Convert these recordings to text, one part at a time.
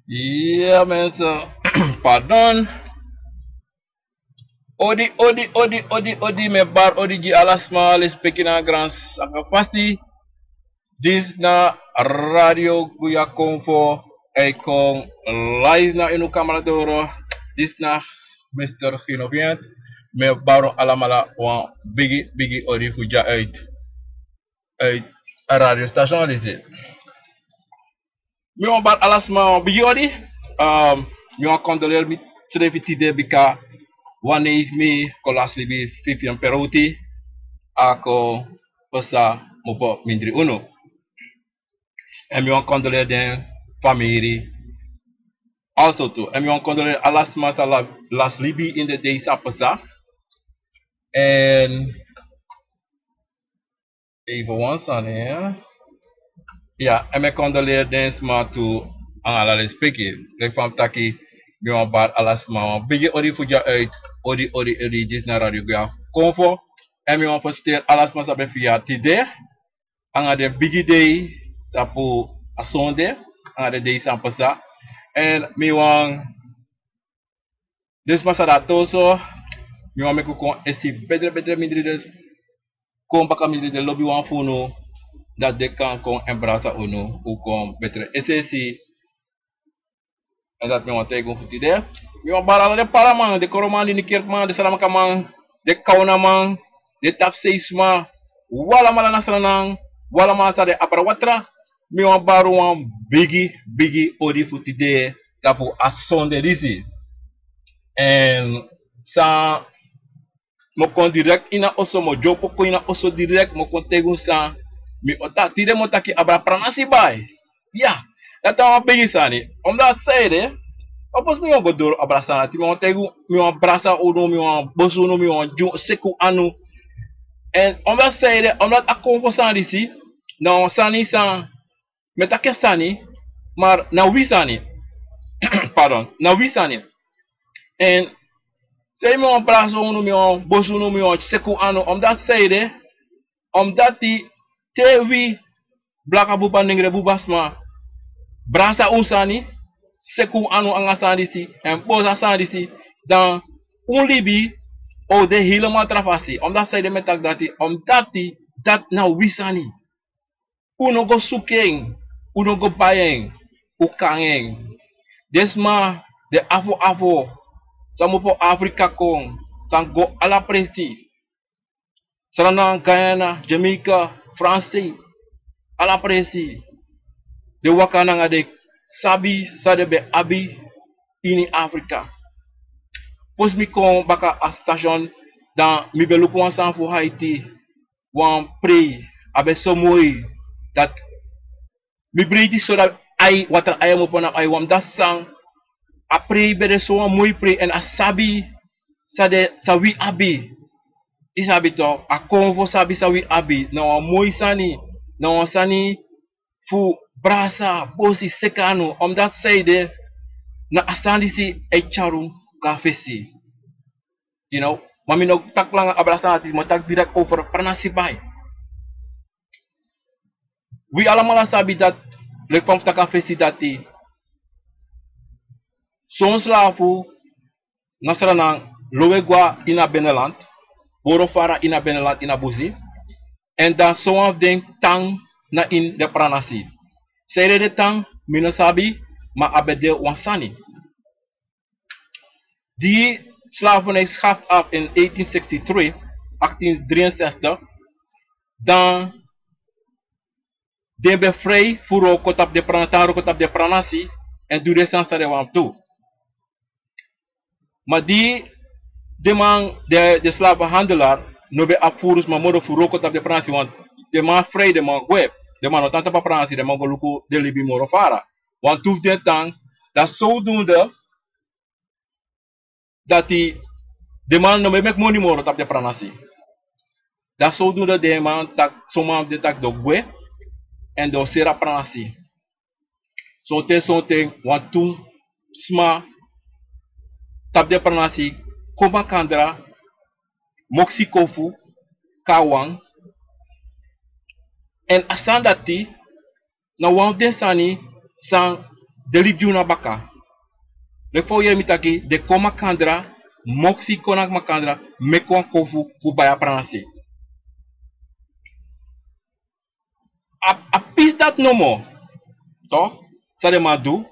Yeah, man. So, pardon. Odi, me bar odi ji alasma les pekina grand sakafasi. Dis na radio guya konfo ay kong live na inu kamera doro. Dis na Mr. Finovient. Me baro alamala wan bigi odi fuja uit radio station lise. Mi wan bar alasma bigi odi. Mi wan kondoleer mi treviti de bika wanneer mi kolas libi Vivian Peruti ako pesa mopo mindri uno. En mi wan kondoleer den familie also too. En mi wan kondoleer alas masa las libi in de day sa pesa. En even one son ja. Ja, en mi kondoleer den sma to aan ala respecti. Lek van taki mi wan bar alas ma bigi odi fuja uit odi dis na radio ga konfo. En mi wan posteer alas ma sabe via tide. Anga de bigi day tapu asonde. Anga de day sa pesa. En mi wan dus masa da toso mi wan meku kon esi bedre mindri des kon baka mindri de lobby wan funo dat de kan kon embrasa uno u kon betre esesi en dat mi wan tegen futi de mi wan barala de paraman de koroman ni kerkman de salamaka man de kauna man de tapseisma wala mala nasranang wala mala sa de aparawatra mi wan baru wan bigi odi futi de tapu asonde disi en sa mo kon direct ina oso mo jopo ko ina oso direct mo kon tegun sa mi otak tide mo taki abra pranasi bay ya dat ma bigi sani omdat sayde opos mi go dor abrasa ti mo tegu mi abrasa uno mi bosu no mi ju seku anu en omdat sayde omdat akon ko sani si no sani sa metake sani maar na wisani pardon na wisani en say mi abrasa uno mi bosu no mi seku anu omdat sayde omdat ti tewi blaka bupa ningre bubasma brasa usani seku anu anga sandisi en bosa sandisi dan un libi o de helemaal trafasi omdat zij de metak dati omdat die dat na wisani uno go sukeng uno go bayeng ukangeng desma de afo samopo Afrika kong sango ala presti sarana Guyana Jamaica France ala presti de wakana ngade sabi sadebe abi ini Afrika. Fos mi kon baka a station dan mi belu ko san fu Haiti wan pre abe so moi dat mi briti so dat ai water ay mo pona ay wam dat sang a pre bede so wan moi pre en a sabi sade sawi abi isabi to a konvo sabi sawi abi na wan moi sani na wan sani fu brasa bosi sekano omdat sayde na asandi si ay charum kafesi you know mami no tak lang abrasa natin mo tak direct over para nasibay we alamala sabi dat lekpam ta kafesi dati son slafu nasranang lowegwa ina beneland borofara ina beneland ina buzi and dan some of them tang na in de pranasi sayde de tang minasabi ma abede wansani. Die slavernij schaft af in 1863, dan de bevrijd voor kotap de pranataro kotap de pranasi en doe de sans de wam toe. Maar die de man de slavenhandelaar no be afurus maar modo voor kotap de pranasi want de man vrij de man web de man otanta pa pranasi de man go luku de libi moro fara want toef de tang dat zodoende dat die de man no mek money moro tap de pranasi. Dat zodoende de man tak soma de tak do gwe en do sera pranasi. So te want toen sma tap de pranasi koma kandra moksi kofu kawang en asandati na wan de sani san de lip juna baka. Le fo ye mitaki de koma kandra, moksi konak makandra, mekwan kofu fu baya pranasi. A piece dat no more. Toch? Sa de ma do.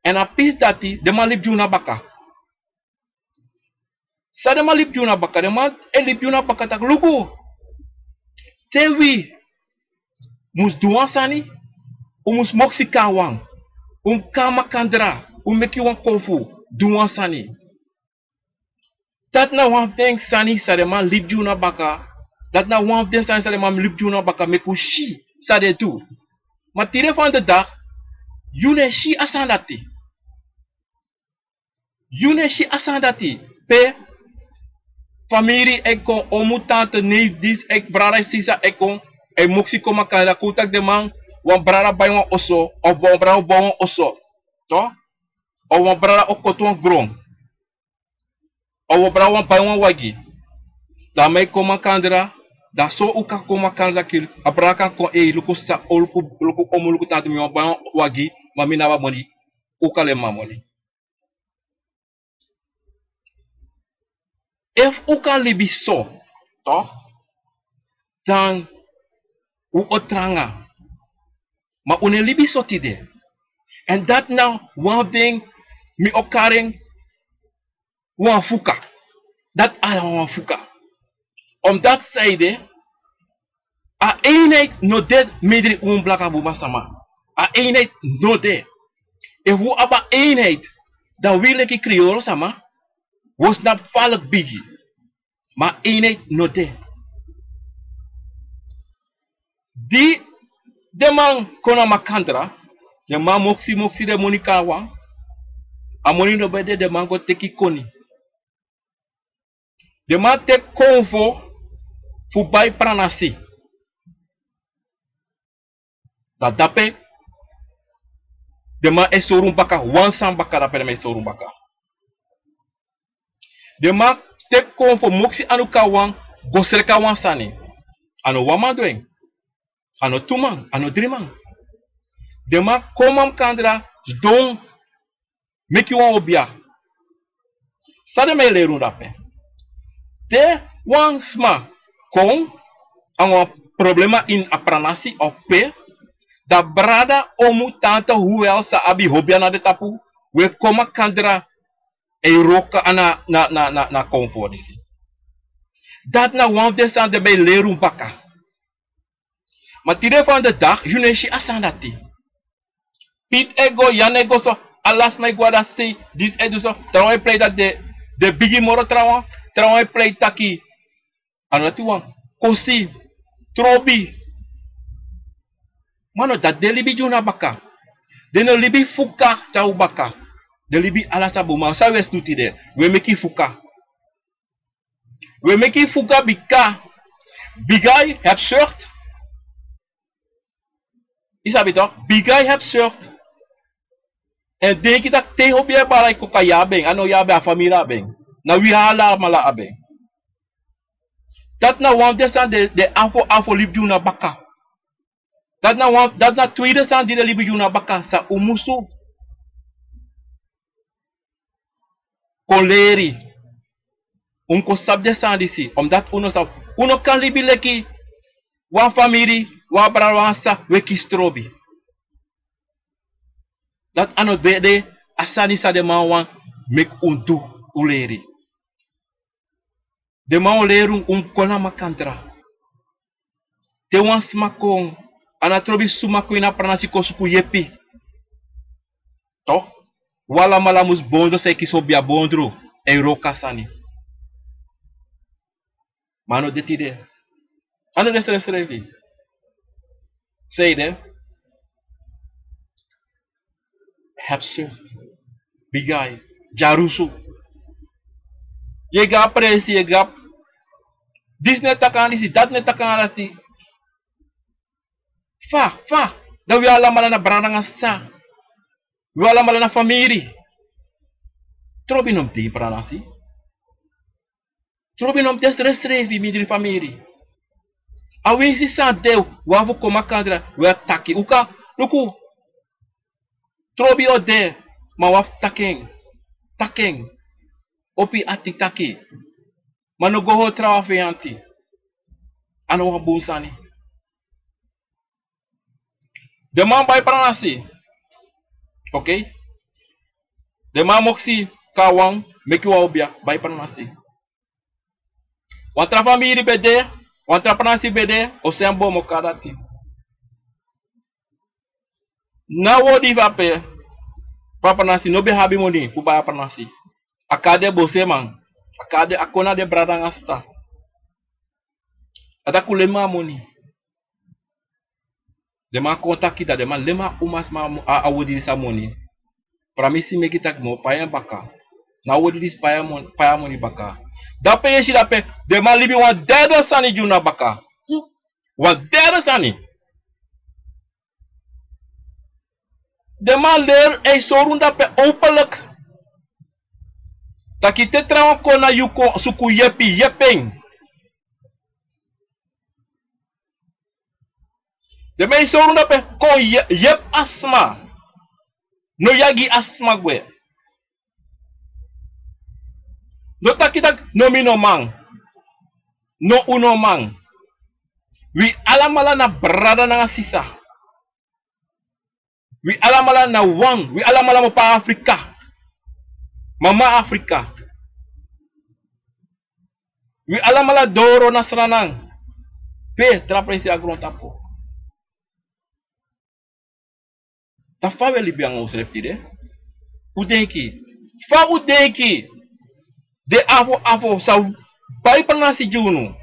En a piece dati, de ma lip juna baka. Sa de ma lip juna baka, de ma lip juna baka tak lugu. Te wi, mus duan sani, mus moksi kawang, kama kandra, meki wan kofu, duan sani. Dat na wan thing sani sa de ma lip juna baka. Dat na wan thing sani sa de ma lip juna baka meku shi sa de do. Maar tire van de dag, yune shi asandati. Yune shi asandati. Pe familie ekon, omu tante, neef, dis, ek brada sisa ekon, e moksi koma kanda kutak de man, wan brada bay wan oso, of wan brada bay wan oso. To? Of wan brada okoto wan grong. Of wan brada wan bay wan wagi. Da may koma kandra, da so uka koma kandra kil, a brada kan kon luku sa, luku omu luku tante mi wan bay wan wagi, ma mi nawa money, uka le ma money. If u kan libi so, toch? Dan u otranga. Maar u ne libi so tide. En dat nou one ding mi okaring wan fuka. Dat ala wan fuka. Omdat zijde a eenheid no dead medri blaka buma sama. A eenheid no de. If u aba eenheid dan wil ik kriolo sama. Was not valk bigi. Maar eenheid no de. Die de man kona makandra. De man moksi de monika wan. A moni no bede de man go teki koni. De man tek konvo fu bay pranasi. Dat dape. De man e sorun baka. Wan san baka dape de man e sorun baka. De man tek konvo moksi anuka wan. Gosreka wan sani. Ano waman doing. Ano 2 man. Ano 3 man. De man komam kandra. Don. Make you wan obia. Sa de me lerun dape. De wan sma. Kon. An wan problema in a pranasi of pe. Da brada omu tante huwel sa abi hobia na de tapu. We koma kandra. E roka na comfort disi. Dat na wan desan de me lerun baka. Maar tire van de dag, juneshi asandati. Pit ego, yan ego so, alas na iguada say, this edu so, trawan play dat de bigi moro trawan play taki. Ano ti wan, kosi, trobi. Mano, dat de libi juna baka. De no libi fuka chau baka. De libi alasa buma, sa wes tuti de, we meki fuka. We meki fuka bika. Bigay, heb shirt. Isabi toch? Bigay heb shirt. En denk je dat tegen op je balai koka yabeng, ano yabe a famila beng. Na wi hala mala abeng. Dat na wan desan de afo lip juna baka. Dat na tweede san die de lip juna baka sa umusu. Koleri. Unko sab desan disi. Omdat uno kan libi leki wan family. Wa brawansa weki strobi. Dat ano bede asani sa de man wan mek untu uleri. De man lerun kona makantra. Te wan smakong anatrobi sumako ina pranasi kosuku yepi. Toch? Wala malamus bondo sa kisobia bondro e roka sani. Mano detide. Ano desrevi. Say them. Heb shirt. Bigay. Jarusu. Je gaat presi, je gaat. Dis net takan isi, dat net takan alati. Fa. Da we allemaal na brananga sa. We allemaal na familie. Trobinom di pranasi. Trobinom desrestrevi midri familie. Awisi sa deu, wavu koma kandra, we taki. Uka, luku. Trobi ode, ma waf taking, opi ati taki. Ma no goho trawa fe anti. Ano wa busani. De man bay pranasi. Okay? De man moksi kawang, meki wa obia, bay pranasi. Wantra famiri bede, wantra pranasi bede, o sembo mo kadati. Na wodi vape, papa nasi no be habi moni, fuba papa nasi. Akade bose man, akade akona de brada ngasta. Ata kulema moni. De ma kontakita de ma lema umas ma a wodi sa moni. Pramisi me kita mo paya baka. Na wodi dis paya moni baka. Da pe yeshi da pe de ma libi wan dedo sani juna baka. Wan dedo sani. De ma ler e sorunda pe openlijk. Taki te trawan kona yuko suku yeping. De me sorunda pe kon yep asma. No yagi asma gwe. No taki tak no mino mang. No uno mang. Wi alamala na brada na sisa. Wi alamala na wang. Wi alamala mo pa Afrika. Mama Afrika. Wi alamala doro na sranang. Pe trapresi agron tapo. Ta fa we libiang o seleftide. U denki. Fa u denki. De afo sa bay pranasi junu.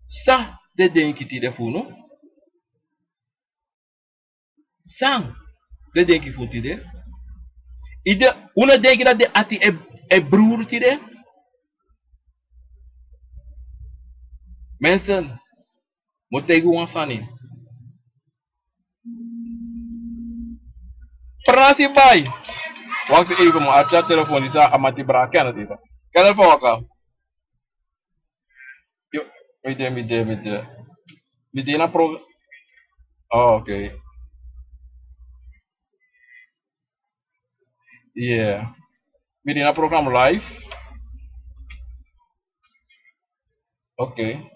Sa de denki ti de funo. Sang de denki futi de. Ide una denki dat de ati e broer ti de. Mensen, motegu wansani. Pranasi bay. Wacht even, maar uit je telefoon die zei amati bra ken het even. Ken het voor Midde na pro. Oh, okay. Yeah. Midde na program live. Okay.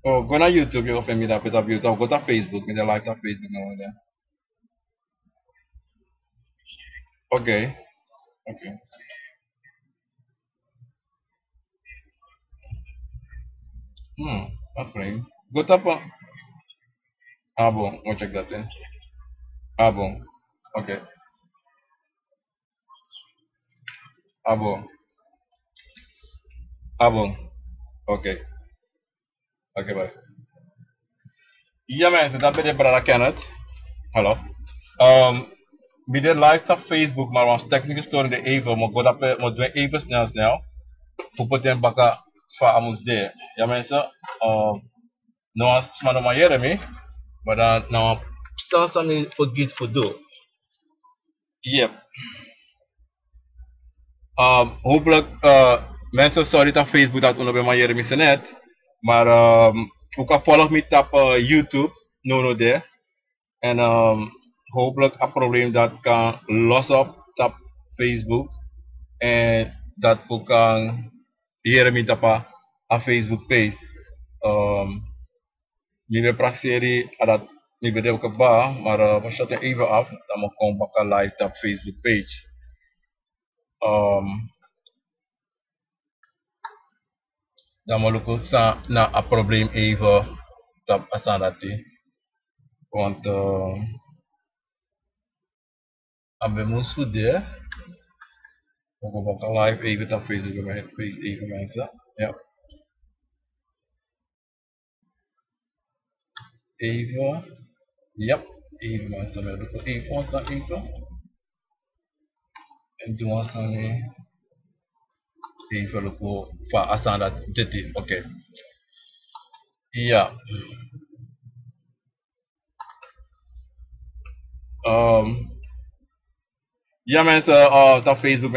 Oh, go naar YouTube, je of me dat op YouTube. Go naar Facebook, me de live naar Facebook nou ja. Okay. Okay. That's great. Go tap on. Ah bon, go check that then. Ah bon. Okay. Ah bon. Ah bon. Okay. Okay, bye. Ja mensen, dat ben je brada Kenneth. Hallo. We did live op Facebook, maar was technische storing de even. Maar goed, we doen even snel. Voor poten baka voor amus de. Ja mensen, nou als het maar nog maar Jeremy, maar dan nou zelfs aan me forget voor do. Yep. Hopelijk mensen sorry op Facebook dat we maar Jeremy zijn net, maar ook al volg me op YouTube, no there. En hopelijk een probleem dat kan los op Facebook. En dat ook kan hier met op Facebook page. Niet praxeri dat niet bedrijf ook ba, maar we zetten even af. Dan moet ik ook live op Facebook page. Dan moet ik ook naar een probleem even op asanati. Want we moeten daar. We gaan live even op Facebook met even mensen. Ja. Even. Yep. Even mensen. We doen even ons even. En doen ons dan even lopen voor asana dit. Oké. Ja. Ja mensen, op Facebook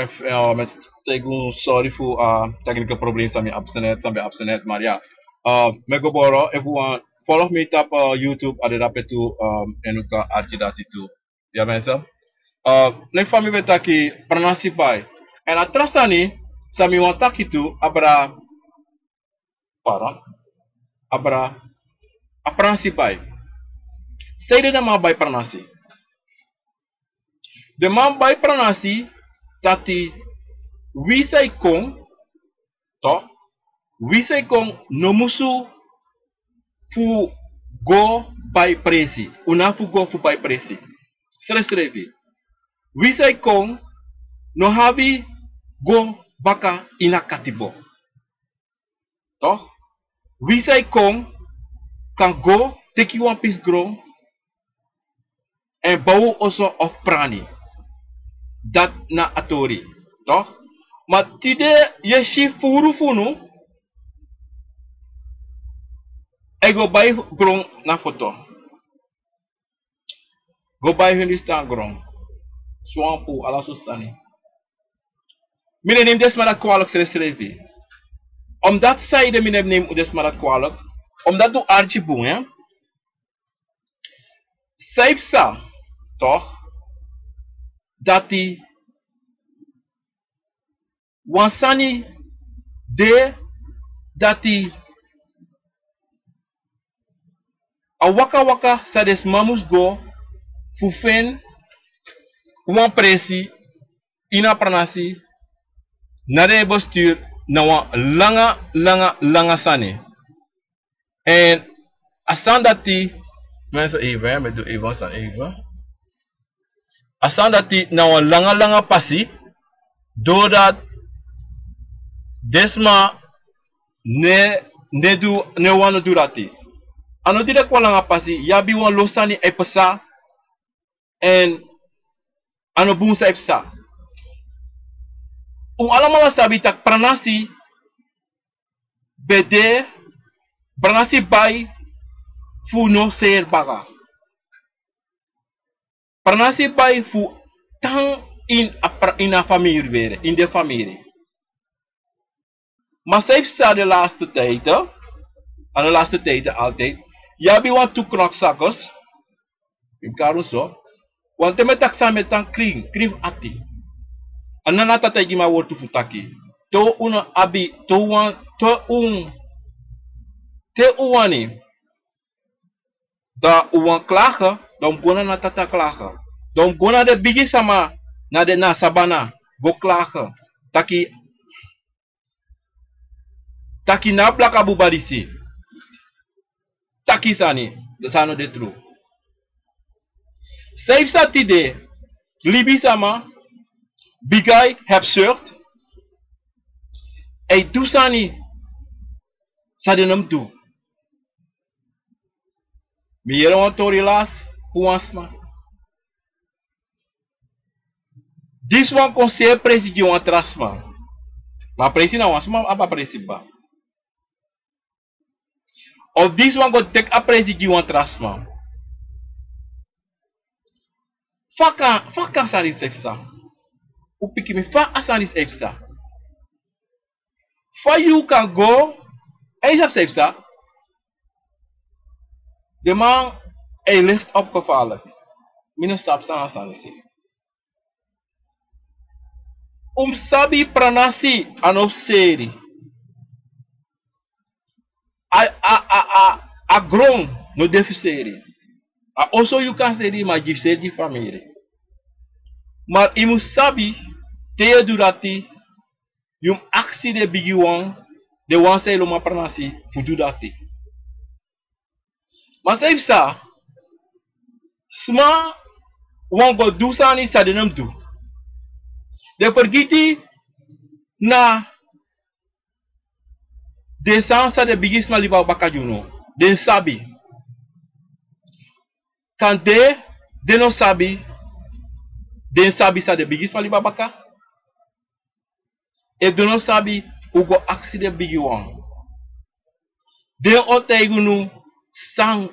met tegen sorry voor technische problemen zijn bij absent, maar ja. Megaboro, everyone follow me tap YouTube ada dapat tu enuka arti dati tu. Ya mensa. Nek fami betaki pernah sipai. En atrás ni sami wantaki tu abra para abra pernah sipai. Saya dah mabai pernah si. De mabai pernah si tati wisai kong to wisai kong nomusu fu go by presi. Una fu go fu by presi. Sresrevi. Wisai kong no habi go baka inakatibo. To wisai kong kan go take you one piece grow and bau also of prani. Dat na atori. To matide yeshi furu funu ego bay grong na foto. Go bay hindi sta grong. Swampu ala susani. Mine neem desmarat kwalak sresrevi. Omdat zij de mine neem desmarat kwalak. Omdat du archi boem, ja. Saifsa, toch? Dat die wansani de dat die a waka waka sa des mamus go fu fen wan presi ina pranasi na de bestuur na wan langa sani. En asan dat die mensen even, we doen even staan even. Asan dat die na wan langa passie doordat desma ne wano durati. Ano tidak langa passie yabi wan losani epesa en ano bungsa epsa. Alamala sabi tak pranasi bede pranasi bay fu no ser baga. Pranasi bay fu tang in a familie weer, in de familie. Maar ze heeft de laatste tijden, aan de laatste tijden altijd, ja, wie want to knokzakkers, in Caruso, want de met samen dan kring ati. En dan had hij maar woord te futaki. To una abi, te uwani. Da uwan klagen, dan gona na tata klagen. Dan gona de bigi sama na de na sabana, go klagen. Taki na plaka bubadisi. Taki sani, de sano de tru. Saif satide, libi sama, bigay heb zucht. Ei du sani, sa de nam du. Mi yere wan tori las, huansma. This one conseil presidi wan trasma. Ma presi na wansma, aba presi ba. Of this one go take a presidi wan trasma. Faka sanis efsa. Upiki me fa asanis efsa. For you can go, en je hebt efsa. De man is licht opgevallen. Mine sap san asanisi. Sabi pranasi anof seri. A grown no defi seri. Also you can seri ma gif seri family. Maar imu sabi te durati yum aksi de bigi wan de wan say lo ma pranasi fudu dati. Maar saif sa sma wan go do sani sa de nam do. De pergiti na de sansa de bigis na liba bakajuno. Den sabi. Kan de no sabi. Den sabi sa de bigis na liba baka. E de no sabi ugo aksi de bigi wan. Den otegunu sang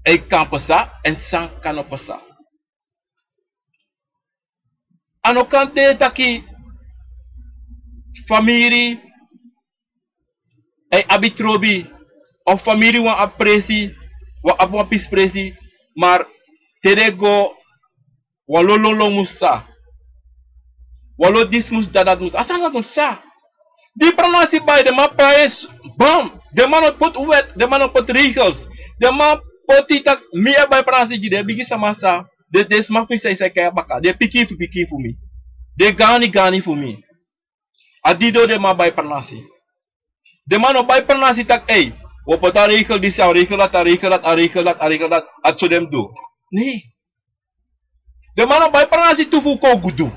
e kan pasa en sang kan pasa. Ano kante taki famiri ay abitrobi Of familie wan apresi, wan ap wan pis presi, maar terego wan lololo musa. Walo dis mus dadat mus. Asa dat musa. Die pronounctie bij de man praes, bam. De man put wet, de man put regels. De man put itak meer bij pronounctie de bigi samasa. De des mafi say kaya baka. De piki fu mi. De gani fu mi. Adido de man bij pronounctie. De man op bij pronounctie tak hey. We put a regel dis a regel dat. At so dem do. Nee. De man op bij pronounctie tufu ko gudu.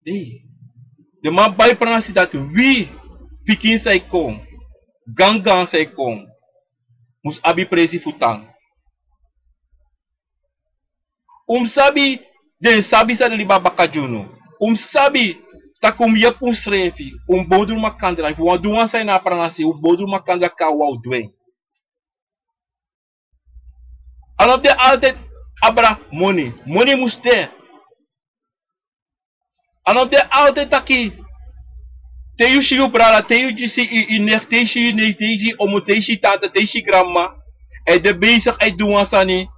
Nee. De man bij pronounctie dat wie pikin say kom. Gang say kom. Mus abi presi futang. Sabi den sabi sa de liba bakajuno. Sabi takum yepun srefi. Bodur makandra. If wan duan say na pronouncie. Bodur makandra ka wou dwen. En op de altijd abra money. Money moest there. En op de altijd taki. Te yu shiu brada, te yu jisi i nefteshi, omoteshi tante, teshi grandma. En de bezig uit doen sani.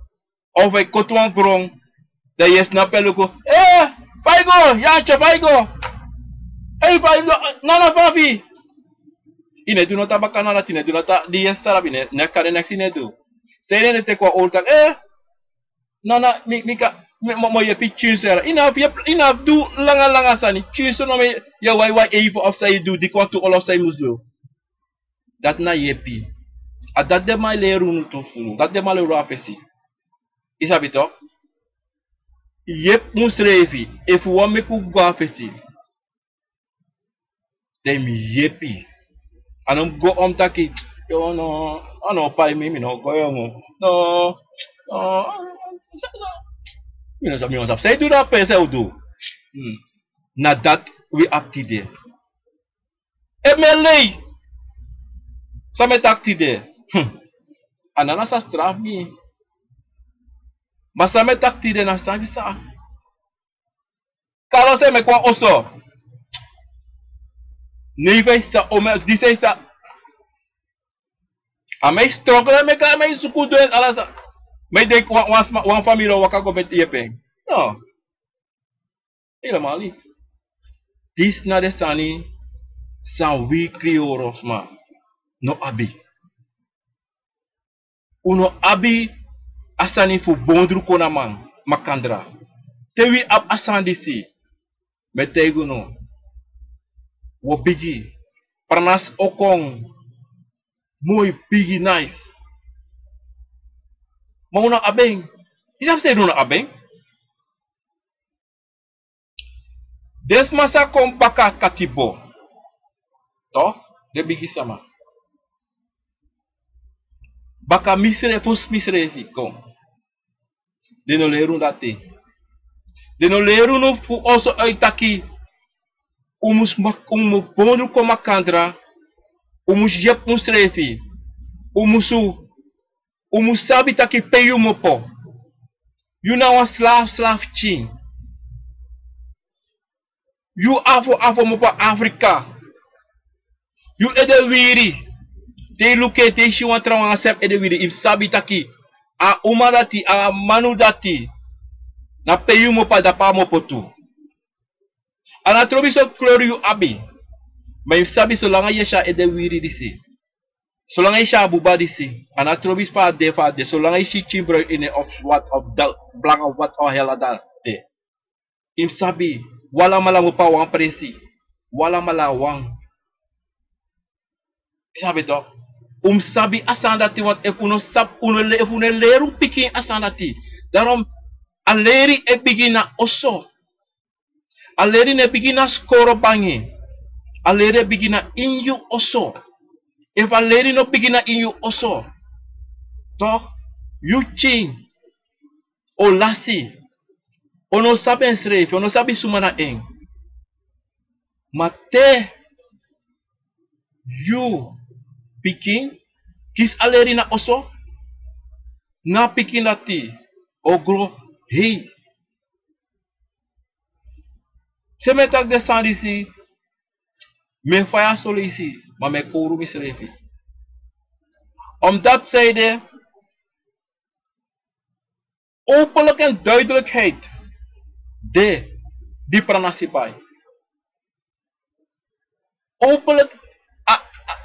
Of hij kotwan grong. Dat je snapt ko. Faigo, Jantje, Faigo. Faigo, nana papi. Ine do nota bacana latina, do nota die sarabine, ne kare nexi ne do. Sei ne te kwa oltak, nana mika. Mo ye pi chinser. Ina do langa sani. Chinser no me ya wai even of say do di kwatu all of say mus do. Dat na ye pi. A dat de ma leru no to funu. Dat de ma leru afesi. Isabito. Yep mus revi. If we want me ku go afesi. Dem yepi. Anom go taki. Yo no. Ano pa mi no go yo mo. No. You know, say do that person do. Na dat we acti de. MLA. Sa met acti de. Anana sa straf mi. Maar sa met acti de na straf sa. Kalo se me kwa oso. Neve sa ome di say sa. Amay struggle me ka may sukudo ala sa. May denk wan family waka go met yepeng. No. Helemaal niet. Dis na de sani san we krioros ma. No abi. Uno abi asani fu bondru kona man makandra. Tewi ab asandi si. Metegu no. Wo bigi. Pranas okong. Mooi bigi nice. Maar una abeng. Isap say do na abeng. Desmasa kom baka katibo. Toch? De bigi sama. Baka misre fos misre fi kom. De no leru dati. De no leru no fu also uitaki. Umus bonu koma kandra. Umus yep musrefi. Umus sabi taki peyu mopo. You na wan slav chin. You afo mopo Afrika. You ede wiri. Te luke te shi wan trawan asep ede wiri. If sabi taki. A umadati, a manu dati. Na peyu mopa da pa mopo tu. Ana trobi so klori you abi. Maar if sabi so langa yesha ede wiri disi. So lang isha buba disi. Ana trobi spa de. So lang ishi chimbro in of what of the blank of what or hell da de. Im sabi. Wala mala mo pa wang presi. Wala mala wang. Sabi to. Sabi asandati wat if uno leru pikin asandati. Daarom aleri e bigina oso. Aleri ne bigina skoro bangi. Aleri bigina inyu oso. If aleri no bigina inyu oso. Toch? You ching. O lasi. Ono sabi ensrefi. Ono sabi sumana eng. Mate. You. Pikin. Kis aleri na oso. Na pikin lati. Ogro. Hey. Se me tak de san disi. Me faya solo isi. Ma me kouru misrefi. Omdat zij de openlijk en duidelijkheid die pranasibai. Openlijk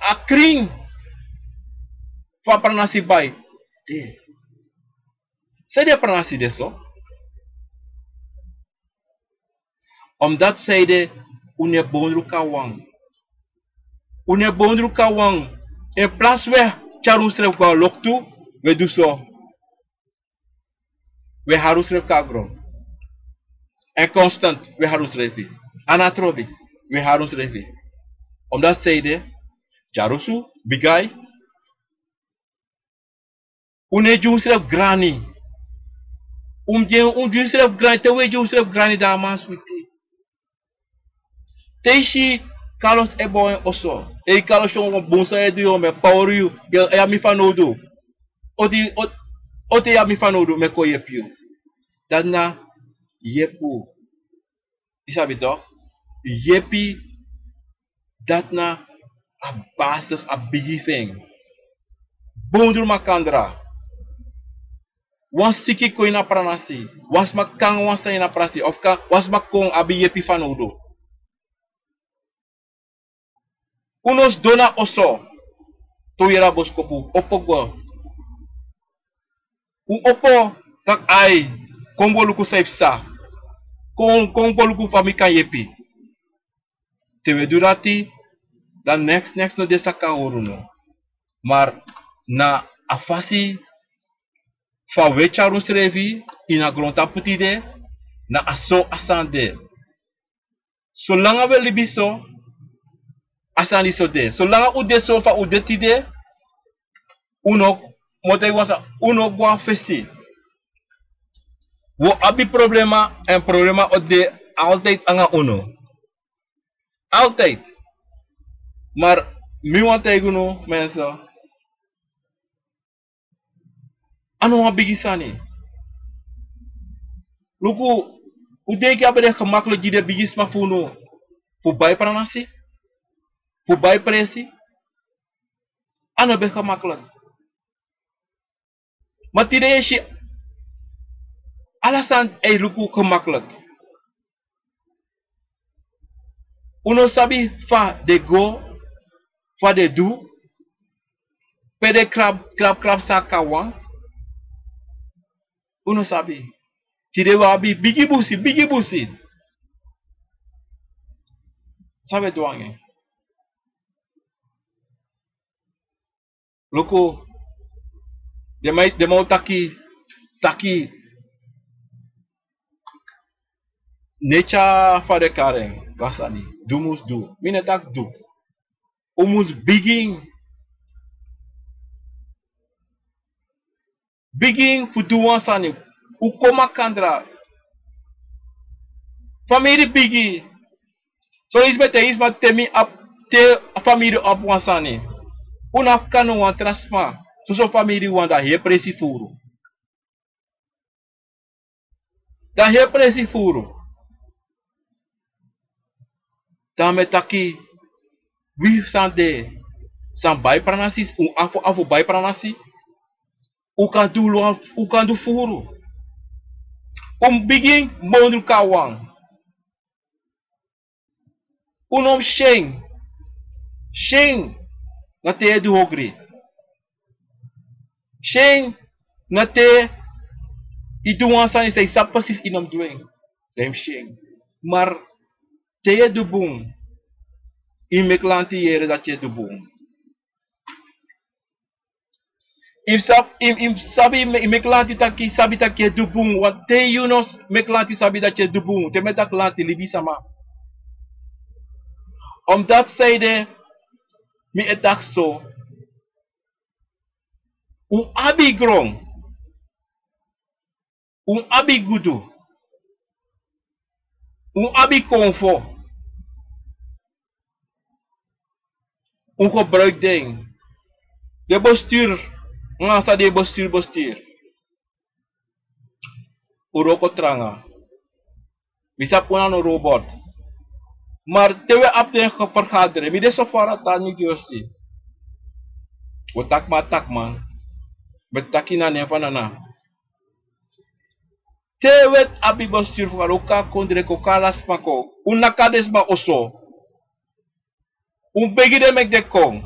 a kring van pranasibai. Zij de pranasi deso. Omdat zij de une bondru kawang. Une bondru kawang. In plaats we charusref kwa loktu, we do so. We harusref kagro. En constant, we harusrefi. Anatrobi, we harusrefi. Omdat zij de charusu, bigay. Une jusref grani. Jusref grani, te we jusref grani da maswiti. Teishi Carlos é bom osso. E Carlos é um bom sair do homem, power you. É a mi fanodo. Oti a mi fanodo me koye pio. Dana yepu. Isabi toch? Yepi datna a basig a bigifing. Bondur makandra. Wan siki ko ina pranasi. Was makang wan sa ina pranasi. Of ka was makong abi yepi fanodo. Unos dona oso tuira boskopu opogo opo kak ai komboluku saipsa komboluku famika yepi tewe durati dan next no desa kaoruno maar na afasi fa wecharun srevi ina gronta putide na aso asande solanga we libiso asani sode. Zolang ude so fa ude tide, uno motai wasa uno gua festi. Wo abi problema en problema ode altijd anga uno. Altijd. Maar mi wantai guno mensen. Ano wa bigisani. Luku ude ki abede gemakkelijk jide bigis ma funo. Fu bai pranasi. Voorbij pressie. Ano be gemakkelijk. Maar tide is je alasan e luku gemakkelijk. Uno sabi fa de go, fa de do. Pede krab sakawan. Uno sabi. Tide wabi bigi busi. Sabe doange. Loko, de mau taki nature fa de karen gasani dumus do mine tak do umus begin fu do wansani ukoma kandra family bigi so isma temi ap te family op wansani unaf kanu wan transma so family wanda he presi furu da he presi furu dame taki wi sande san bai pranasi afu bai pranasi u kan du furu begin mondru kawang unom sheng na te du hogri sheng na te iduan san say sapasis inom dueng dem sheng mar te du bung imeklanti yere dat je du bung im sabi imeklanti taki sabi taki du bung wat te yunos meklanti sabi dat je du bung te metaklanti libi sama omdat zij de mi etak so un abi grong un abi gudu un abi konfo un gebruik ding de bestuur ngasa de bestuur uroko tranga bisa puna no robot maar tewe ap den vergaderen mi de sofara ta New Jersey O tak man. Betaki na nefanana. Tewet abi bostir faruka kondre kokalas mako. Unakades ma oso. Begi de mek de kong.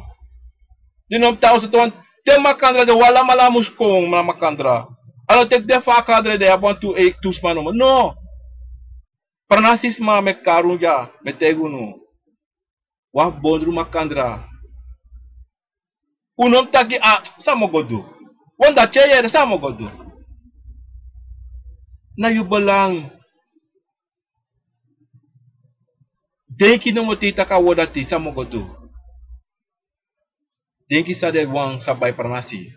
Dinom tao sa tuan. Te makandra de wala malamus kong makandra. Ano tek de fakadre de abon tu tus manoma. No. Pernasis ma mek karunja. Betegunu. Wah bondru makandra. Unom taki samogodu. Wanda cheye de samogodu. Na yubalang. Denki no motita ka wodati samogodu. Denki sa de wang sabay pernasi.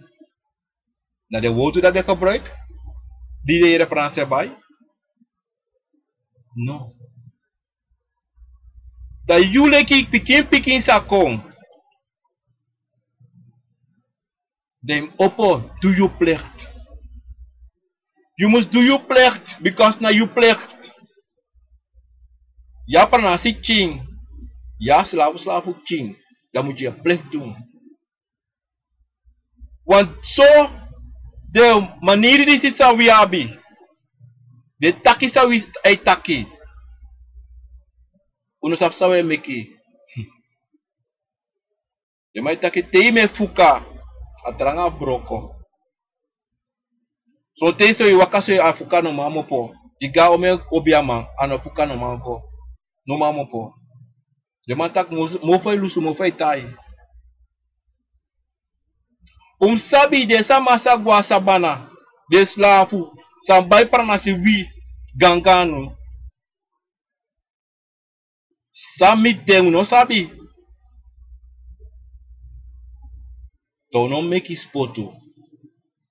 Na de wotu dat de gebruik? Die de hele pernasi bay? No. Da yule ki pikin sa kong. Dem oppo, doe je plicht. You must do your plicht, because na you plicht. Ja pernasi ching. Ja slavu ching. Dan moet je je plicht doen. Want zo, de manier die zit sa wiabi. De taki sa wi ay taki. Uno sap sa we meki. De mai taki te me fuka. Atranga broko. So te so iwakaso afuka no mamo po. Iga ome obiama ano fuka no mamo. No mamo po. De mantak mo fay lusu mo fay tai. Sabi de sa masa gwa sabana. De slafu. Sambai pranasi wi gangano. Sami de no sabi. To no meki spoto.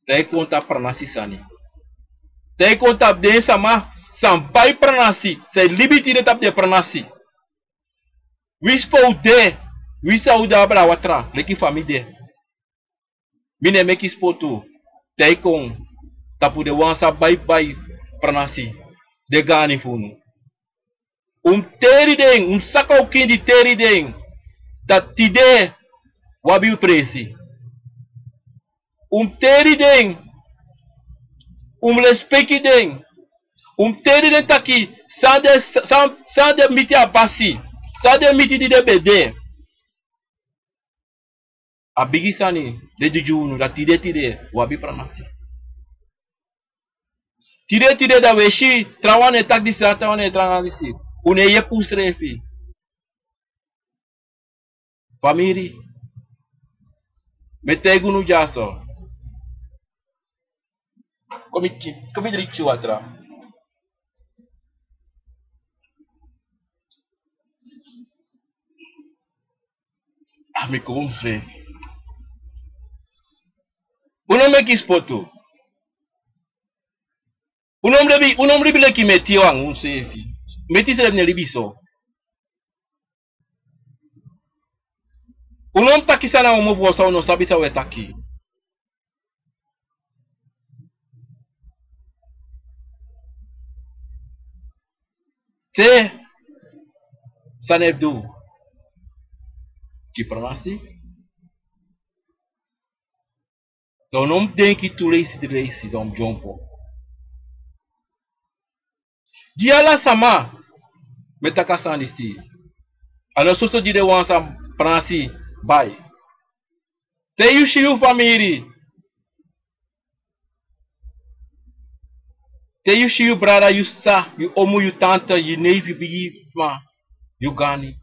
Tay konta pranasi sani. Tay konta de sama sampai pranasi. Say libiti de tap de pranasi. Wispo de. Wisa uda abra watra. Leki fami de. Mine meki spoto. Tay kon tapu de wansa bai pranasi. De gani funu. Teri ding. Saka ukindi teri ding. Dat tide wabi presi. Teri ding. Respecti ding. Teri ding taki. Sade miti abasi. Sade miti di de bede. Abigi sani. De jujunu. Da tide. Wabi pranasi. Tide da weshi. Trawane tak disi. Trawane trawane disi. Une ye pusrefi. Famiri. Metegunu jaso. Come diritti watra. Amico un fre. Uno me kispoto. Unom ribile ki meti wang un sefi. Meti se ne libiso. Unom takisana umo vosa uno sabisa we taki. Te sanebdu. Ki pranasi? So unom denki tu reisi dom jompo. Diala sama. Metakasani si. Ano soso di de wansa pranasi. Bye. Te you family. Te you brother, you sa, you omu, you tante, you navy, bigi, ma, you gani.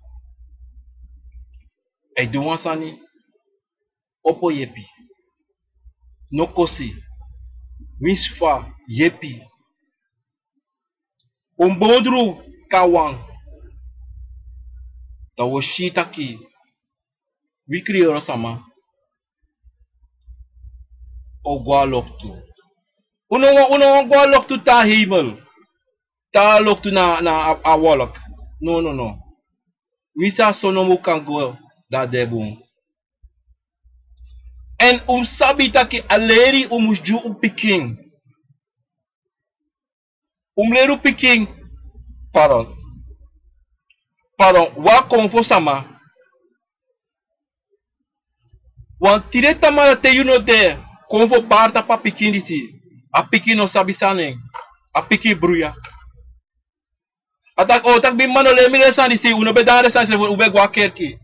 E do wansani. Opo yepi. No kosi. Winsfa yepi. Bondru kawang. Ta woshitaki. Wikri orosama. Ogwa loktu. Uno gwa loktu ta hemel. Ta loktu na awolok. No. Wisa sonomu kan go da debun. En sabi taki aleri musju piking. Leru piking. Pardon. Wa konfo sama. Want tire tamara te you no de. Konvo barta pa pikin disi. A pikin no sabi saneng. A pikin bruya. Atak o tak bi mano le mi resan disi. Uno be dan resan disi. Ube gwa kerki.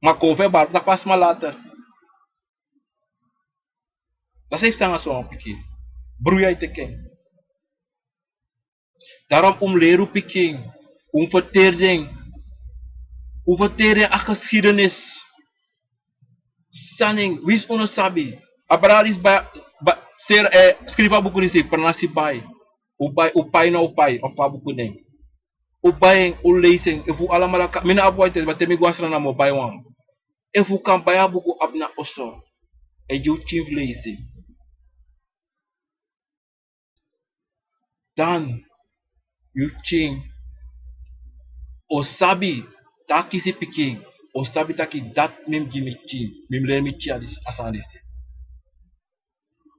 Ma konve barta pas malater. Dat heeft zijn zo'n pikin. Broei te ken. Daarom leren pikin. Vertering. Vertering aan geschiedenis. Sanning. Wie is ono sabi? Abrar is bij ser schrijven boeken is pernah si bij. Upai na upai. Of pa boeken ding. Upai lezen. If u allemaal kan. Mina abuait is. Bate mi guasra na mo bij wam. If u kan bij boeken abna oso. E you chief lezen. Dan you change o sabi taki si pikin o sabi taki dat mem gimi chin mem le mi chi asandisi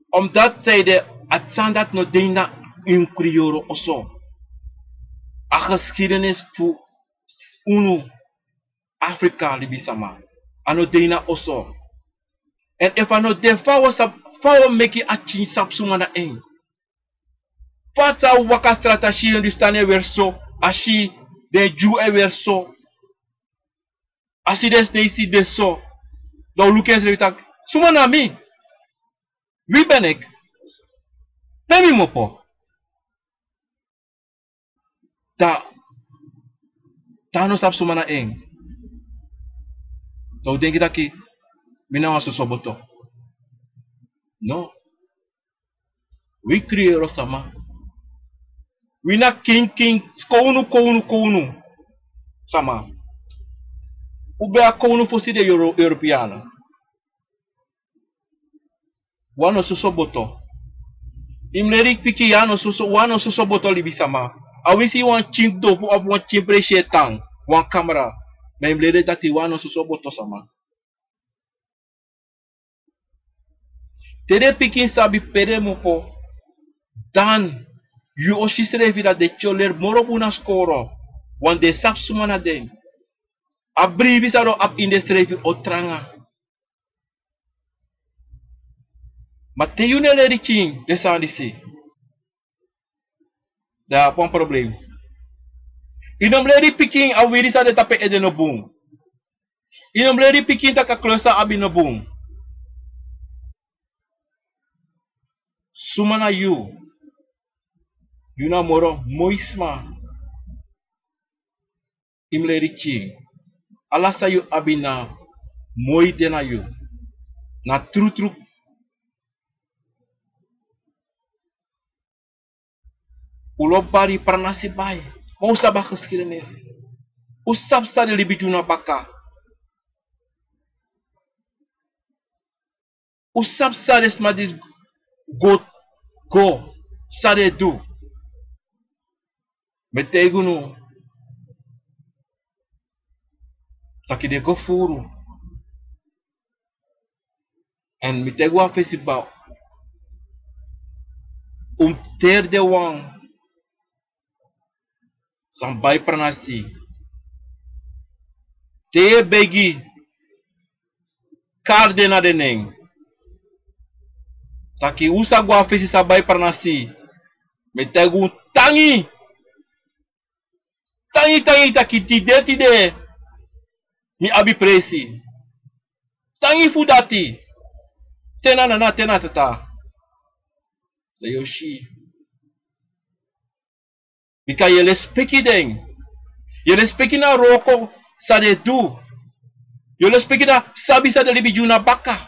omdat zij de atsan dat no deina in krioro oso a geschiedenis fu unu Afrika libi sama ano deina oso en if ano de fawo meki a chin sapsuma na eng Fata waka strategie understande verso ashi de ju e verso asi des nesi de so dan Lucas levitak suma na mi wie ben ik temi mopo ta no sap suma na eng dan denk ik dat ki mina waso soboto no we creëren sama we na king kounu sama ube a kounu fosi de Europeana wano soso boto imlerik piki yano wano soso boto libi sama awisi wan chimp dofu of wan chimpre shetang wan camera ma imlere dati wano soso boto sama tede piki sabi pere mopo dan you oshisre vida de choler morobu na skoro wan de sap sumana den abri bisaro ap industry otranga Mate you ne leri king de sandisi da pon problem inom leri piking a wiri sa de tape edeno boom inom leri piking ta ka klosa abino boom sumana you na moro moisma imleri king alasa you abina moi dena you na tru ulobari pranasi bay mau sabah geschiedenis usap sa de libijuna baka usap sa de smadis go sa de do metegunu taki de go furu en mitegu a festival ter de wang sampai pranasi te begi kardena de neng taki usa gua fesi sampai pranasi metegu tangi taki tide mi abi presi tangi fudati tena tata da yoshi Bika yele speki deng. Yele speki na roko sa de du. Yele speki na sabi sa de libiju na baka.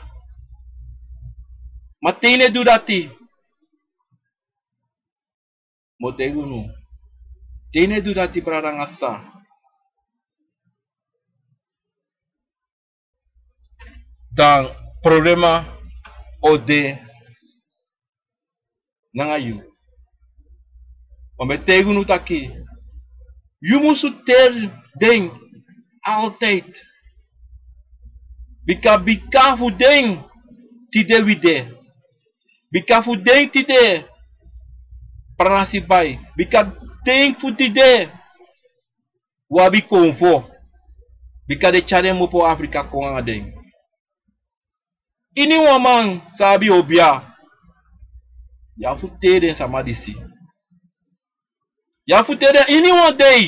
Matene du dati. Motegunu. Tene du dati prarangasa. Dan problema ode nangayu. Metegunu taki. You must ter ding altijd. Bika fu ding tide wide. Bika fu ding tide pranasi bay. Bika ding fu tide wabi konfo. Bika de chade mo po Afrika ko nga ding. Ini woman sabi obia. Ya fute den sama disi. Ya fute den ini one day.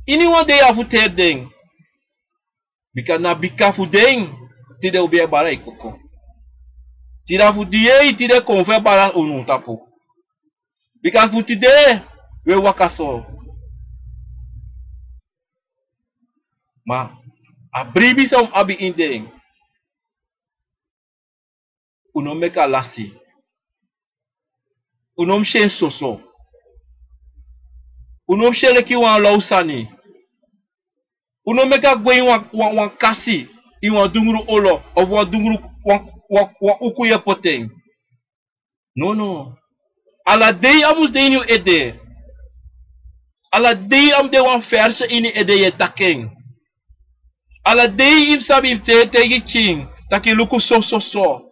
Ini one day ya fute den. Bika na bika fudeng. Tide obia bara ikoko. Tida fudie tide konfe bara onu tapo. Bika futide we wakaso. Ma a bribi som abi indeng. Unom meka lasi. Unom shen soso. Unom shele ki wan lausani. Unom meka gwe wan kasi. Iwan dunguru olo. Of wan dunguru wan ukuye poteng. No. Ala day amus de inu ede. Ala day am de wan verse ini ede ye takeng. Ala day im sabi im te tegi ching. Taki luku so.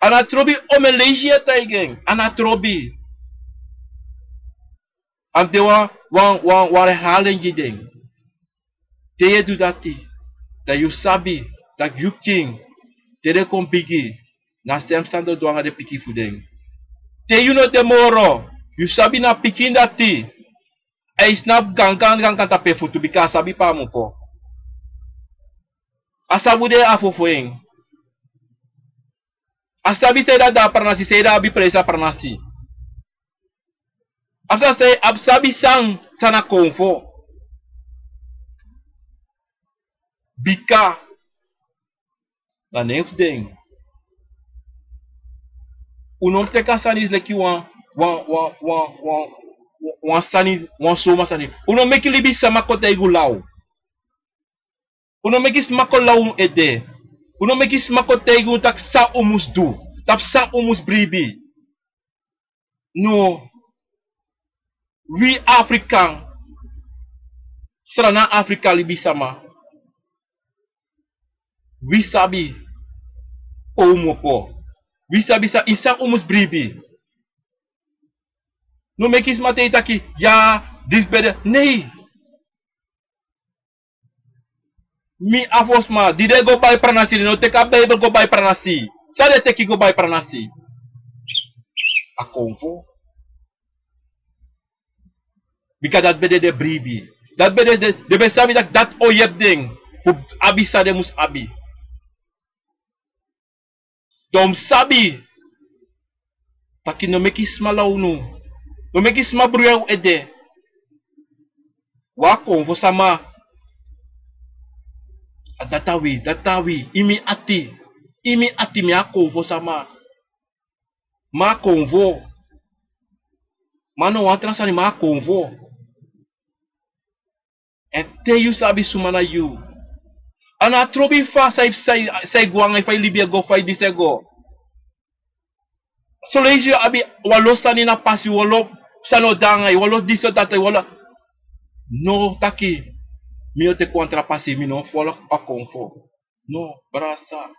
Ana trobi omelegia taigen. Ana trobi. Am de wan halen jideng. Te ye do dati. Dat you sabi. Dat you king. Te de kon bigi. Na sem sando doanga de piki fudeng. Te you no demoro. You sabi na pikin dati. E snap gang tape futu bika sabi pa mo po. Asabu de afofoeng. Asabi seda da pranasi seda abi presa pranasi. Asa say absabi sang sana konfo. Bika la nefdeng. Unom teka sanis leki wan sani wan soma sani. Unom meki libi sama kote igulaw. Unom meki smako law ede. Unom meki smako tegu tak sa umus du. Tak sa umus bribi. No. We African. Strana Afrika libi sama. We sabi. Oumopo. We sabi sa isa umus bribi. No meki smate itaki. Ya. This better. Nee. Mi avosma, dide go buy pranasi, no take a Bible go buy pranasi. Sade teki go buy pranasi. A konvo. Because dat bede de bribi. Dat bede de besabi dat oyeb ding. Fu abi sade mus abi. Dom sabi. Taki no meki smalaw no. No meki smabruya ede. Wa konvo sama. Datawi, imi ati mi a konvo sama. Ma konvo. Mano wantra sani ma konvo. En te you sabi sumana you. Ana trobi fa say guang fay libya go fay disego. So leji abi walo sani na pasi walo sano dangay walo diso tatay walo. No taki. Mi yo te contrapassi, mi non follow a confo. No, brasa.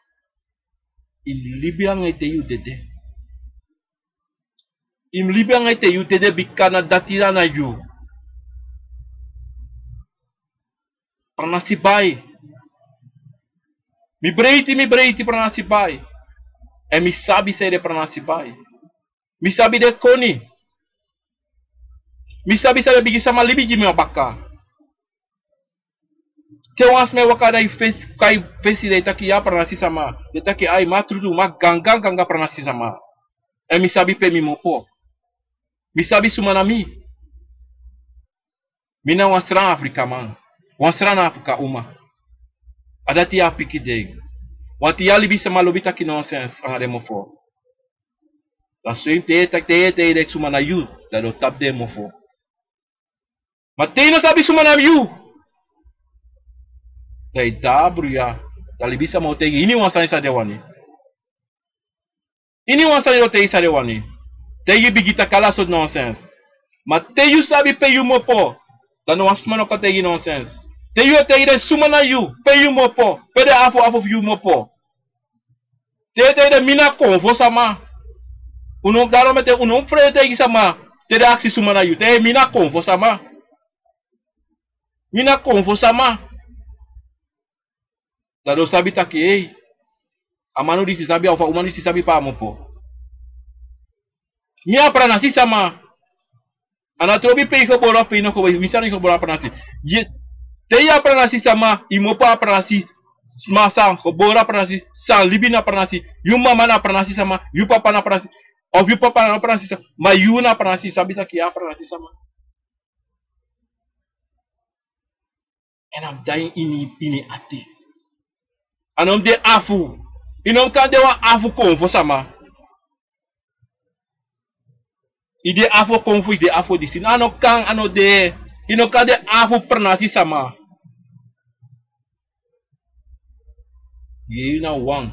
Il Libya ngete yu dede. Im Libya ngete yu dede bikana datira na yu. Pranasi bay. Mi breiti pranasi bay. E mi sabi se de pranasi bay. Mi sabi de koni. Mi sabi se de bigi sama libi jimi abaka. Te wans me wakada kai fesi de taki ya pranasi sama. De taki ai matrudu ma ganga pranasi sama. E mi sabi pe mi mopo. Mi sabi sumana mi. Mina wansran Afrika man. Wansran Afrika uma. Adati ya piki de. Wati ya libi sama lobi taki nonsense angade mofo. La swim te de sumana yu. Da do tap de mofo. Ma te no sabi sumana yu. Dai dabruya talibisa motegi ini wansani sa dewani. Ini wansani lo tegi sa dewani. Tegi bigita kala so nonsense. Ma te you sabi pe you mopo. Dan wansmano ka tegi nonsense. Te you tegi de sumana you pe you mopo. Pe de afo you mopo. Te de mina konvo sama. Unom daro mete unom frete tegi sama. Te de aksi sumana you. Te mina konvo sama. Mina konfo sama. Dado sabi taki, hey. Amano disi sabi alfa, umano disi sabi pa mopo. Mia pranasi sama. Anatrobi pe iko bora pe ino ko misano iko bora pranasi. Te ya pranasi sama, imopa pranasi masa ko bora pranasi, san libina pranasi, yuma mana pranasi sama, yu papa na pranasi, of yu papa na pranasi sama, ma yu na pranasi sabi sa kia pranasi sama. And I'm dying ini ati. Anom de afu. Inom kan de wa afu konfo sama. Ide afo konfu ide afo disi. Ano kan ano de ino kan de afo pranasi sama. Ye na wang.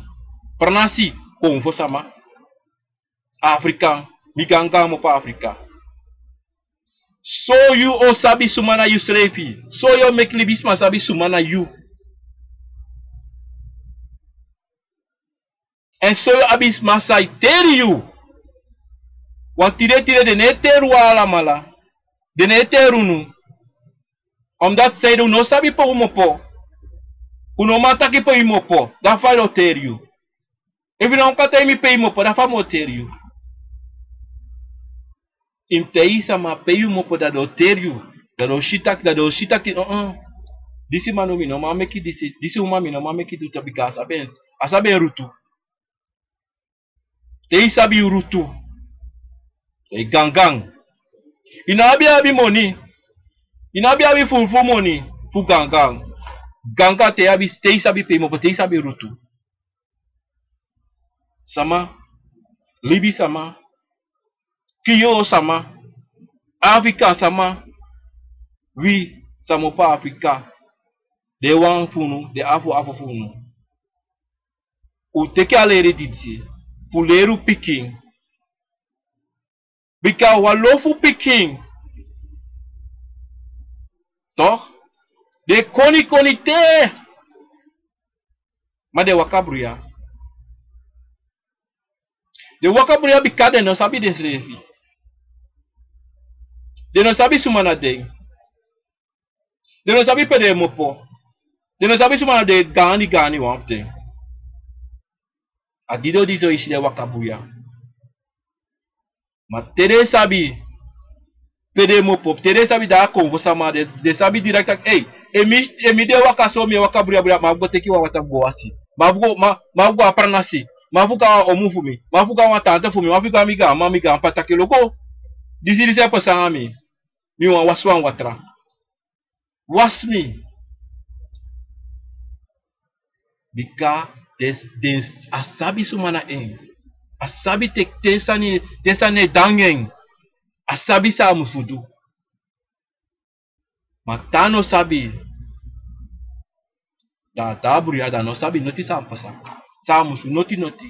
Pranasi konfu sama. African. Biganga mo pa Afrika. So you o sabi sumana you srefi. So you make libisma sabi sumana you. And so you abis masai teri you. Want tire de neteru ala mala. De neteru nu. Omdat zij no sabi po umopo. Uno mataki po imopo. Da fa lo teri you. If you don't kata mi pe imopo, da fa mo teri you. Imtei sama pe umopo da do teri you. Da do shitaki Disi manomi no ma meki disi umami no ma meki tu tabika asabens. Asaben rutu. Tei sabi urutu. E gangang. Inabi abi money. Inabi abi full money. Fu gangang. Ganga te abi tei sabi pe mo tei sabi rutu. Sama. Libi sama. Kiyo sama. Afrika sama. We samopa Afrika. De wan funu. De afo funu. U teke alere didse. Fuleru picking. Bika walofu picking. Toch? De koni te. Ma de wakabruya. De wakabruya bika de no sabi desrefi. De no sabi sumana de. De no sabi pede mopo. De no sabi sumana de gani wamte. Adido dizo ishi de wakabuya. Ma tere sabi pede mopo. Tere sabi da konvo sama de sabi direct hey, emi de wakaso mi wakabuya ma go teki wa watambo asi. Ma go apranasi. Ma fuka omufu mi. Ma fuka wa tante fu mi. Ma fuka miga patake loko. Disi pesanga mi. Mi wa waswan watra. Was mi. Bika des asabi sumana asabi tek tesane dangen. Asabi sa mufudu. Matano sabi. Da buriada no sabi noti sa pasa. Sa musu noti.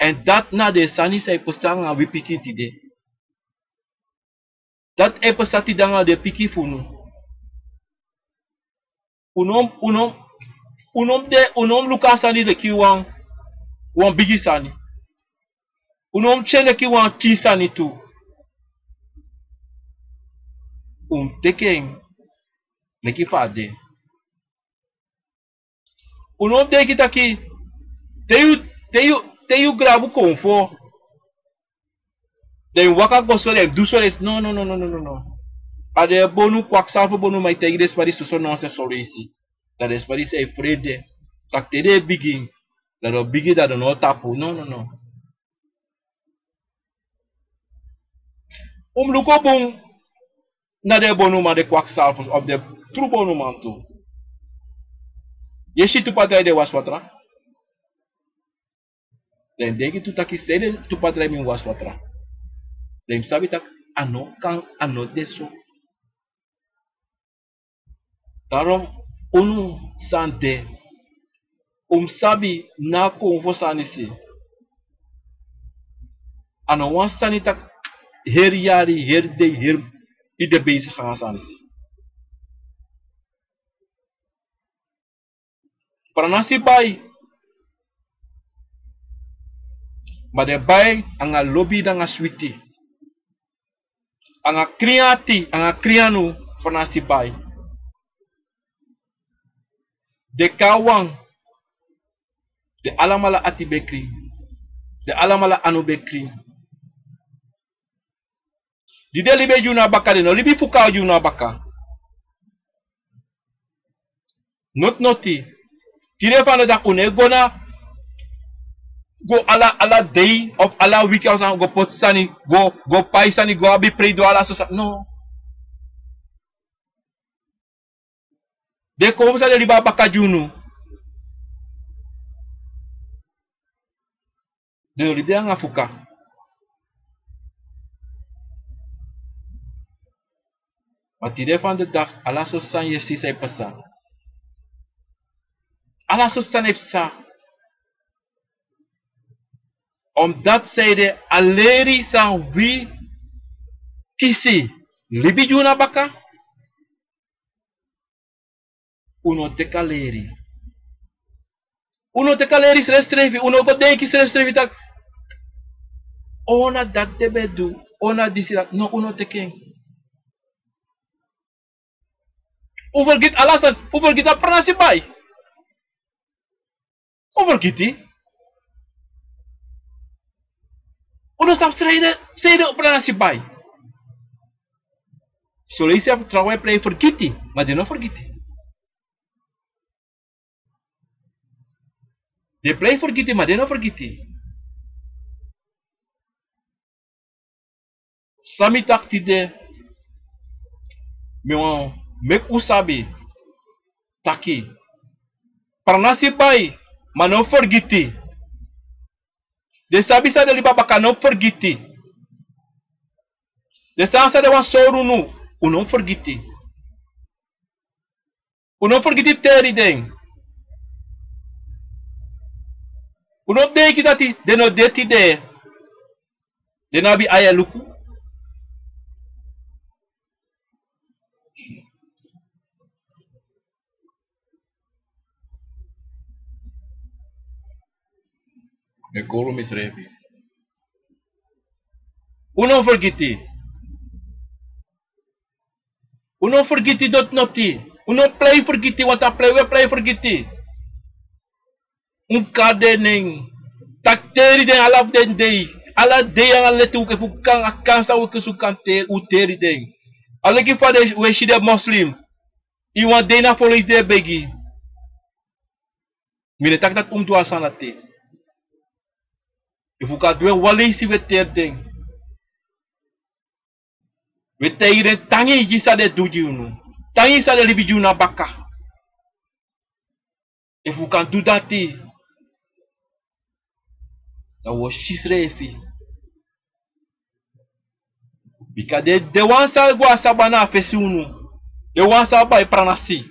And that na de sani sa iposanga we piki tide. Dat eposati danga de piki funu. Unom luka sani de ki wan bigi sani. Unom chene ki wan chi sani tu. Tekeng neki fade. Unom de kita ki teyu grabu konfo. Den waka goso dem do so des no. Ade bonu kwak salfo bonu mai tegi des pari so non se sorisi. Dat des pari se frede. Tak tede bigin. Dat do bigi dat no tapu. No. Luko bong na de bonu ma de kwak salfo of de true bonu mantu. Yeshi tu padre de waswatra. Den deki tu taki sede tu padre min waswatra. Den sabi tak ano deso. Darom unu sante sabi na konfo sanisi. Ano wan sani tak her yari her day her ide bezig gaan sanisi. Pranasi bay. Maar de bay anga lobby da nga switi. Anga kriati, anga krianu pernah sipai. De kawang. De alamala ati bekri. De alamala anu bekri. Di de libe juna baka de no. Libi fuka juna baka. Not noti. Tire van de dag une gona. Go ala day of ala week of go pot sani. Go pai sani. Go abi pray do ala so. No. De kom sa de liba baka junu. De libe nga fuka. Maar tire van de dag ala so san yesi say pasa. Ala so san epsa. Omdat zij de aleri san wie kisi libi juna baka. Uno teka leri. Uno teka leri strevi. Uno go denki strevi tak. Ona dat debe du. Ona disi dat. No uno teken. Overgit alasan. Overgit a pernah si bay. Overgiti. Uno stap strijden op pernah si bay. Solisi trouwens play vergiti. Maar die no vergiti. De play forgiti, maar de no forgiti. Sami takti de mek usabi taki. Pranasi bai, maar no forgiti. De sabi sa de li babaka no forgiti. De sa de wan soru nu, uno forgiti. Uno forgiti teri deng. Uno deki dati, de no deti de. De nabi aya luku. Me koro misrevi. Uno forgiti. Uno forgiti dot noti. Uno play forgiti, want a play forgiti. Kadening takteri den alap den day ala day ang letu ke fukang akan sa ke sukan ter uteri den ala ki fa de we shide muslim I want day na follow de begi mine tak tu asanate e fuka dwe wali si weter den wetei tangi jisa de dujunu tangi sa de libijuna baka e fuka dudati wo shisrefi bika de wansa gwa sabana fesi unu de wansa ba pranasi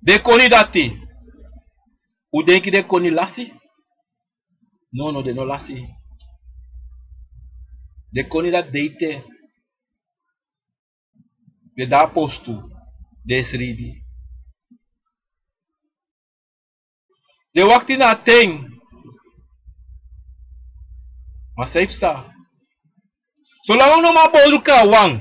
de koni dati u denki de koni lasi no de no lasi de koni dat deite de da postu de sribi de wakti na ting masaipsa so lang no mabozu ka wang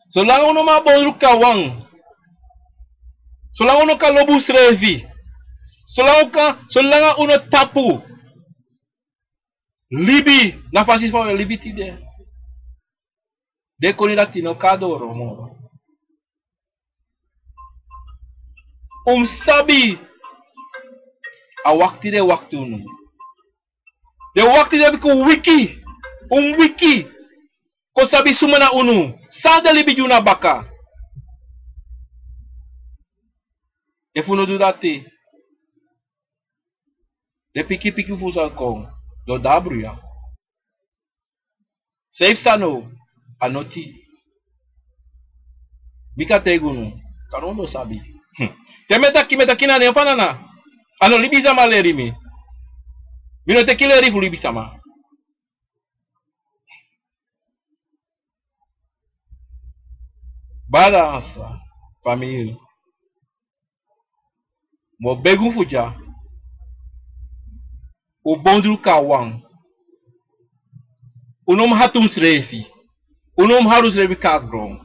so lang no mabozu ka wang so lang no ka lobus revi so lang uno tapu libi na fasi fa libi ti de koni latino kadoro mo sabi a wakti de waktu unu de wakti de ko wiki wiki ko sabi sumana unu sada libi juna baka e funo dudati de piki fusa kong do dabru ya safe sano anoti bika tegunu kanondo sabi temeta kina ne fanana ano libi sama leri mi mino te kileri fu libi sama Balança, família. Mo begu fuja. O bondru kawang. O nome hatum srefi. O nome harus revi kagron.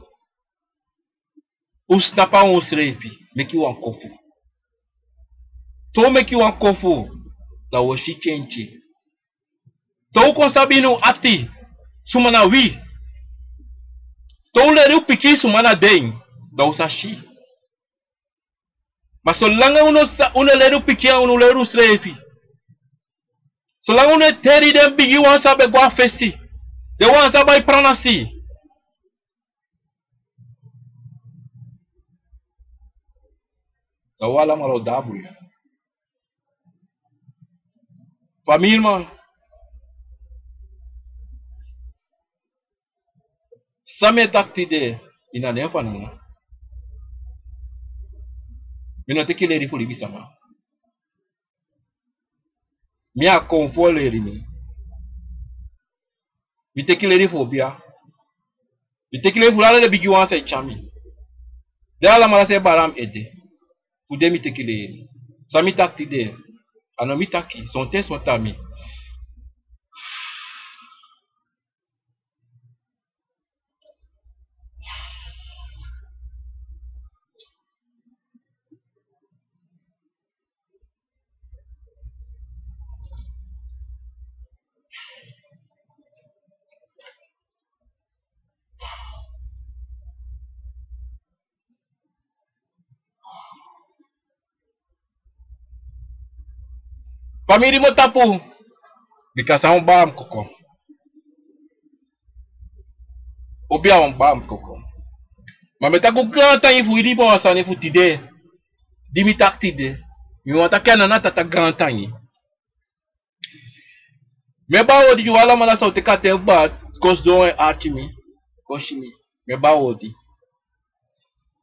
O snapa on srefi. Make you one kofu. To make you one kofu. Da washi chenchi. To konsabino ati. Sumana wi. To leru piki sumana den. Da usashi. Mas solange uno leru piki uno leru srefi. Solange uno teri den bigi wan sabe gwa festi. De wan sabe pranasi. Da wala malo dabri. Família, man. Same takti de ina nefa nana. Mina teki leri fuli bisama. Mia konfo leri mi. Mi teki leri fobia. Mi teki leri fulala de bigi wan se chami. De ala mala se baram ede. Fude mi teki leri. Sami takti de. Ano mi taki. Son te son tami. Família mo tapu. Because I'm bam koko. Obia on bam koko. Ma meta ku ganta ifu idi bo asane fu tide. Dimi takti de. Mi wanta kana na tata ganta yi. Me ba odi wala mala so te kate ba cause do archimi. Koshimi. Me ba odi.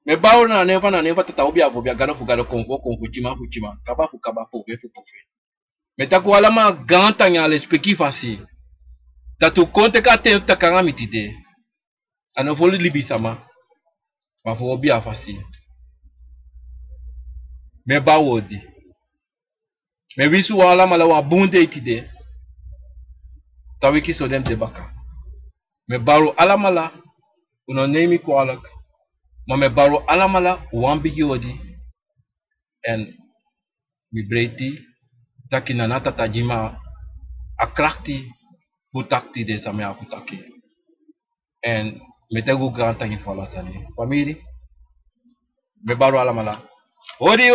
Me ba na neva tata obia vo bia gano fu gano konfo chima fu chima. Kaba fu kaba po ve fu po fe. Me ta ku wala ma ganta nya le speki fasi. Tatu konte kate takanga mitide. Ano voli libisama. Ma fu obia fasi. Me ba odi. Me wisu wala mala wa bunde itide. Ta wiki so dem te baka. Me baro alamala uno nemi kwalak. Ma me baro alamala wambigi odi. En mi breiti taki nanata tajima akrakti futakti de samea futaki. En me tegu granta ki fola sani. Famili me baro alamala. Odi.